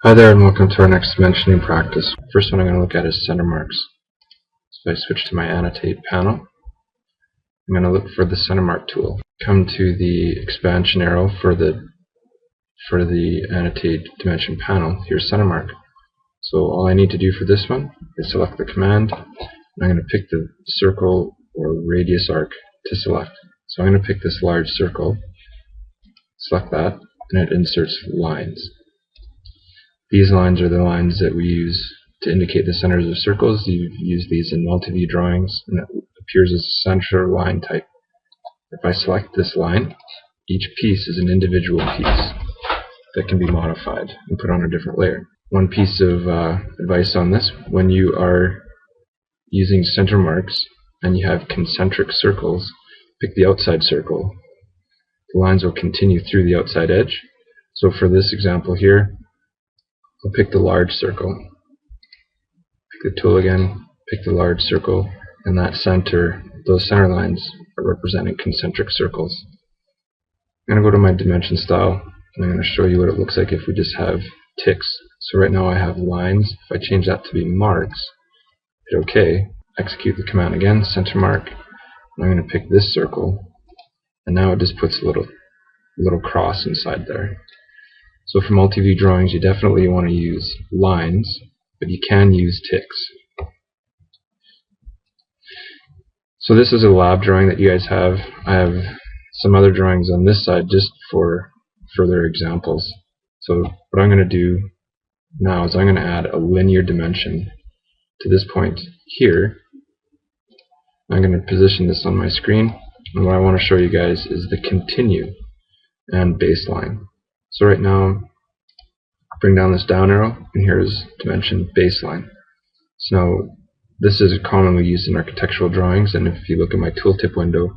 Hi there, and welcome to our next dimensioning practice. First one I'm going to look at is center marks. So if I switch to my annotate panel, I'm going to look for the center mark tool. Come to the expansion arrow for the annotate dimension panel. Here's center mark. So all I need to do for this one is select the command, and I'm going to pick the circle or radius arc to select. So I'm going to pick this large circle, select that, and it inserts lines. These lines are the lines that we use to indicate the centers of circles. You've used these in multi-view drawings, and it appears as a center line type. If I select this line, each piece is an individual piece that can be modified and put on a different layer. One piece of advice on this: when you are using center marks and you have concentric circles, pick the outside circle. The lines will continue through the outside edge. So for this example here, I'll pick the large circle, pick the tool again, pick the large circle, and that center, those center lines are representing concentric circles. I'm going to go to my dimension style, and I'm going to show you what it looks like if we just have ticks. So right now I have lines. If I change that to be marks, hit OK, execute the command again, center mark, and I'm going to pick this circle, and now it just puts a little cross inside there. So for multi-view drawings, you definitely want to use lines, but you can use ticks. So this is a lab drawing that you guys have. I have some other drawings on this side just for further examples. So what I'm going to do now is I'm going to add a linear dimension to this point here. I'm going to position this on my screen, and what I want to show you guys is the continue and baseline. So right now, bring down this down arrow, and here's dimension baseline. So now, this is commonly used in architectural drawings, and if you look at my tooltip window,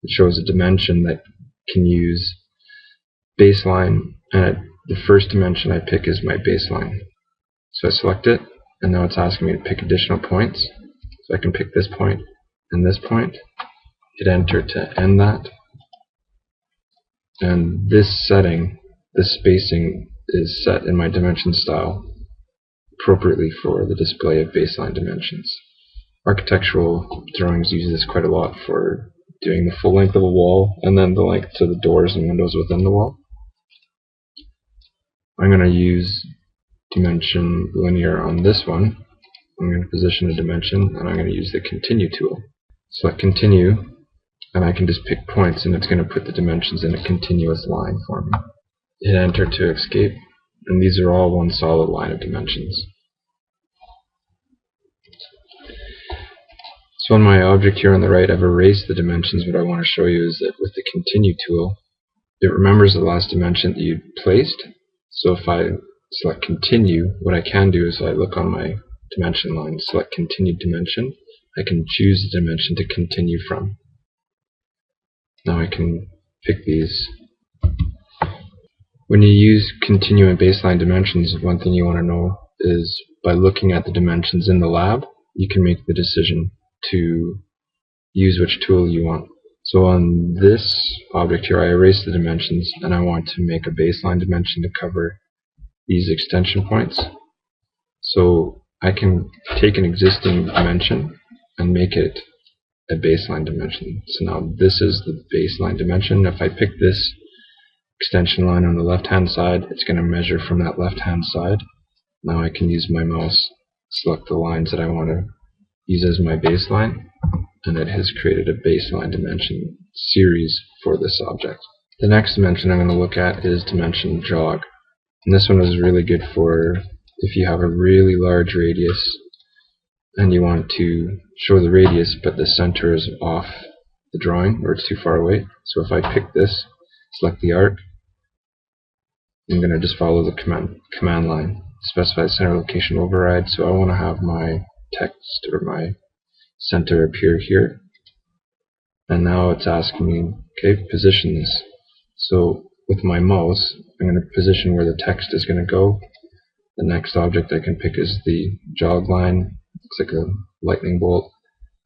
it shows a dimension that can use baseline, and the first dimension I pick is my baseline. So I select it, and now it's asking me to pick additional points. So I can pick this point and this point, hit enter to end that, and this setting, this spacing, is set in my dimension style appropriately for the display of baseline dimensions. Architectural drawings use this quite a lot for doing the full length of a wall and then the length to the doors and windows within the wall. I'm going to use dimension linear on this one. I'm going to position a dimension, and I'm going to use the continue tool. Select continue, and I can just pick points, and it's going to put the dimensions in a continuous line for me. Hit enter to escape, and these are all one solid line of dimensions. So on my object here on the right, I've erased the dimensions. What I want to show you is that with the continue tool, it remembers the last dimension that you placed. So if I select continue, what I can do is I look on my dimension line, select continue dimension. I can choose the dimension to continue from. Now I can pick these. When you use continue and baseline dimensions, one thing you want to know is by looking at the dimensions in the lab, you can make the decision to use which tool you want. So on this object here, I erased the dimensions, and I want to make a baseline dimension to cover these extension points. So I can take an existing dimension and make it a baseline dimension. So now this is the baseline dimension. If I pick this extension line on the left hand side, it's going to measure from that left hand side. Now I can use my mouse, select the lines that I want to use as my baseline, and it has created a baseline dimension series for this object. The next dimension I'm going to look at is dimension jog, and this one is really good for if you have a really large radius and you want to show the radius but the center is off the drawing or it's too far away. So if I pick this, select the arc, I'm going to just follow the command line. Specify center location override, so I want to have my text or my center appear here. And now it's asking me, okay, position this. So with my mouse, I'm going to position where the text is going to go. The next object I can pick is the jog line. Looks like a lightning bolt.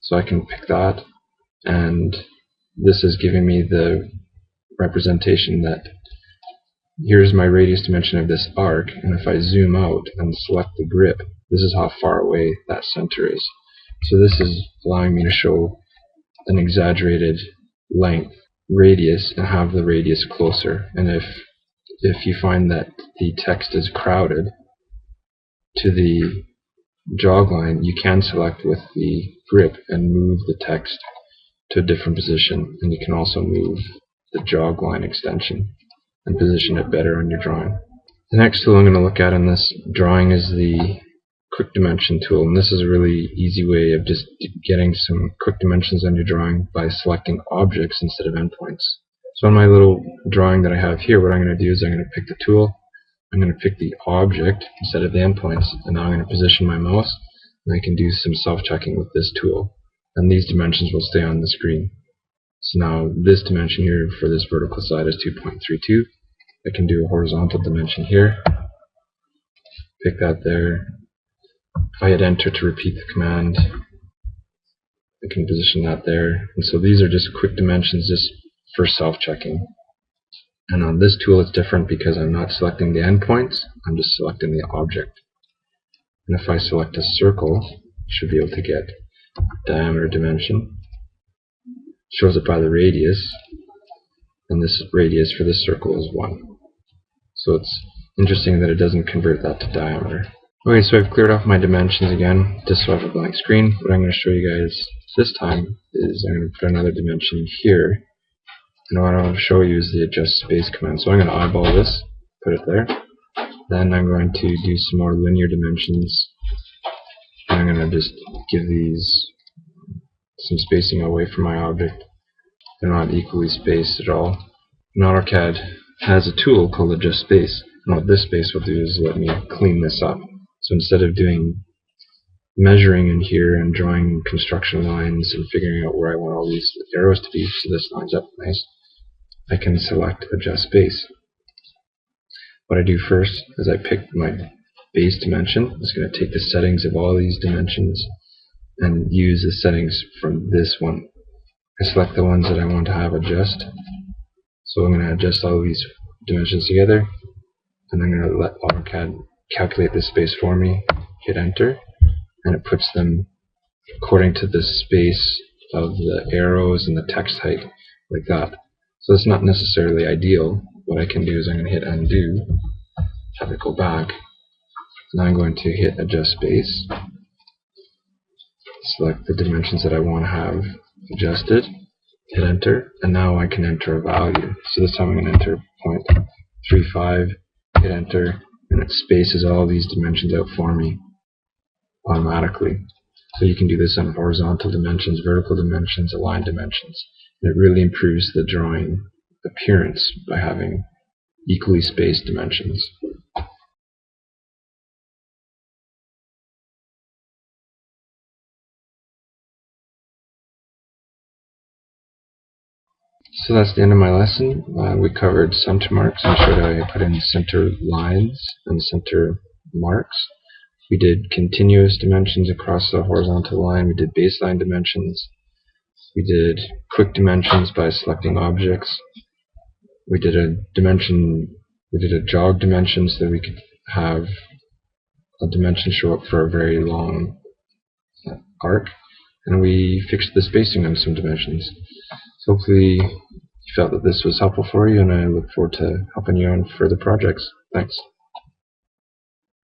So I can pick that, and this is giving me the representation that here's my radius dimension of this arc, and if I zoom out and select the grip, this is how far away that center is. So this is allowing me to show an exaggerated length radius and have the radius closer. And if you find that the text is crowded to the jog line, you can select with the grip and move the text to a different position, and you can also move the jog line extension and position it better on your drawing. The next tool I'm going to look at in this drawing is the quick dimension tool, and this is a really easy way of just getting some quick dimensions on your drawing by selecting objects instead of endpoints. So on my little drawing that I have here, what I'm going to do is I'm going to pick the tool, I'm going to pick the object instead of the endpoints, and now I'm going to position my mouse, and I can do some self-checking with this tool, and these dimensions will stay on the screen. So now this dimension here for this vertical side is 2.32. I can do a horizontal dimension here, pick that there. If I hit enter to repeat the command, I can position that there. And so these are just quick dimensions just for self-checking. And on this tool it's different because I'm not selecting the endpoints, I'm just selecting the object. And if I select a circle, I should be able to get diameter dimension. Shows it by the radius, and this radius for this circle is 1. So it's interesting that it doesn't convert that to diameter. Okay, so I've cleared off my dimensions again, just so I have a blank screen. What I'm going to show you guys this time is I'm going to put another dimension here. And what I want to show you is the adjust space command. So I'm going to eyeball this, put it there. Then I'm going to do some more linear dimensions. And I'm going to just give these some spacing away from my object. They're not equally spaced at all. And AutoCAD has a tool called adjust space. And what this space will do is let me clean this up. So instead of doing measuring in here and drawing construction lines and figuring out where I want all these arrows to be so this lines up nice, I can select adjust space. What I do first is I pick my base dimension. It's going to take the settings of all these dimensions and use the settings from this one. I select the ones that I want to have adjust. So I'm going to adjust all of these dimensions together, and I'm going to let AutoCAD calculate this space for me, hit enter, and it puts them according to the space of the arrows and the text height, like that. So it's not necessarily ideal. What I can do is I'm going to hit undo, have it go back. Now I'm going to hit adjust space, select the dimensions that I want to have adjusted, hit enter, and now I can enter a value. So this time I'm going to enter 0.35, hit enter, and it spaces all these dimensions out for me automatically. So you can do this on horizontal dimensions, vertical dimensions, align dimensions. And it really improves the drawing appearance by having equally spaced dimensions. So that's the end of my lesson. We covered center marks and showed how I put in center lines and center marks. We did continuous dimensions across the horizontal line. We did baseline dimensions. We did quick dimensions by selecting objects. We did a jog dimension so that we could have a dimension show up for a very long arc. And we fixed the spacing on some dimensions. So hopefully you felt that this was helpful for you, and I look forward to helping you on further projects. Thanks.